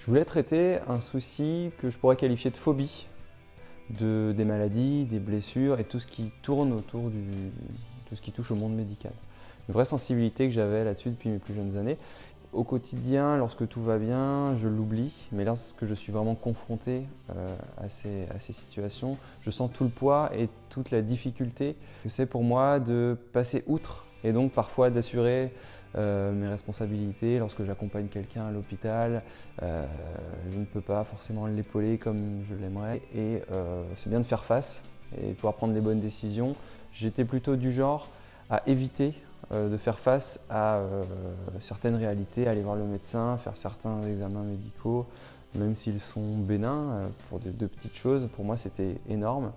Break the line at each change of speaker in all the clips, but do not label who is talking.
voulais traiter un souci que je pourrais qualifier de phobie, des maladies, des blessures et tout ce qui tourne autour tout ce qui touche au monde médical. Une vraie sensibilité que j'avais là-dessus depuis mes plus jeunes années. Au quotidien, lorsque tout va bien, je l'oublie, mais lorsque je suis vraiment confronté à ces situations, je sens tout le poids et toute la difficulté que c'est pour moi de passer outre et donc parfois d'assurer mes responsabilités. Lorsque j'accompagne quelqu'un à l'hôpital, je ne peux pas forcément l'épauler comme je l'aimerais et c'est bien de faire face et de pouvoir prendre les bonnes décisions. J'étais plutôt du genre à éviter de faire face à certaines réalités, aller voir le médecin, faire certains examens médicaux, même s'ils sont bénins, pour de petites choses, pour moi c'était énorme.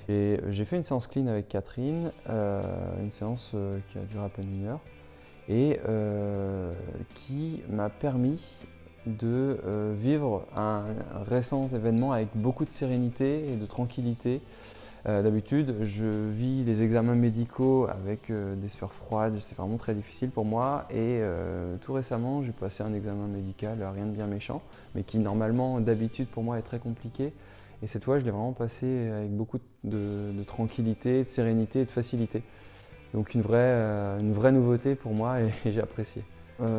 Et j'ai fait une séance clean avec Catherine, une séance qui a duré à peine 1 heure, et qui m'a permis de vivre un récent événement avec beaucoup de sérénité et de tranquillité. D'habitude, je vis les examens médicaux avec des sueurs froides, c'est vraiment très difficile pour moi. Et tout récemment, j'ai passé un examen médical, rien de bien méchant, mais qui normalement, d'habitude pour moi, est très compliqué. Et cette fois, je l'ai vraiment passé avec beaucoup de tranquillité, de sérénité et de facilité. Donc une vraie nouveauté pour moi et j'ai apprécié.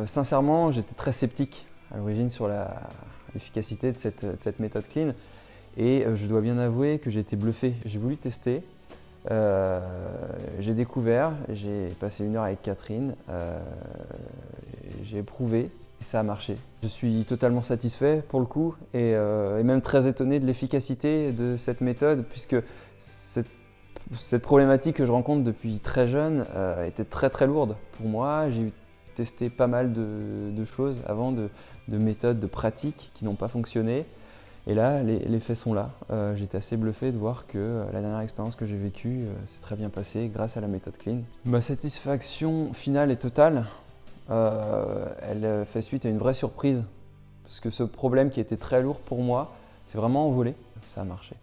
Sincèrement, j'étais très sceptique à l'origine sur l'efficacité de cette méthode clean. Et je dois bien avouer que j'ai été bluffé. J'ai voulu tester, j'ai découvert, j'ai passé 1 heure avec Catherine, j'ai éprouvé et ça a marché. Je suis totalement satisfait pour le coup et même très étonné de l'efficacité de cette méthode puisque cette problématique que je rencontre depuis très jeune était très lourde pour moi. J'ai testé pas mal de choses avant, de méthodes, de pratiques qui n'ont pas fonctionné. Et là, les faits sont là. J'étais assez bluffé de voir que la dernière expérience que j'ai vécue s'est très bien passée grâce à la méthode clean. Ma satisfaction finale est totale. Elle fait suite à une vraie surprise. Parce que ce problème qui était très lourd pour moi s'est vraiment envolé. Ça a marché.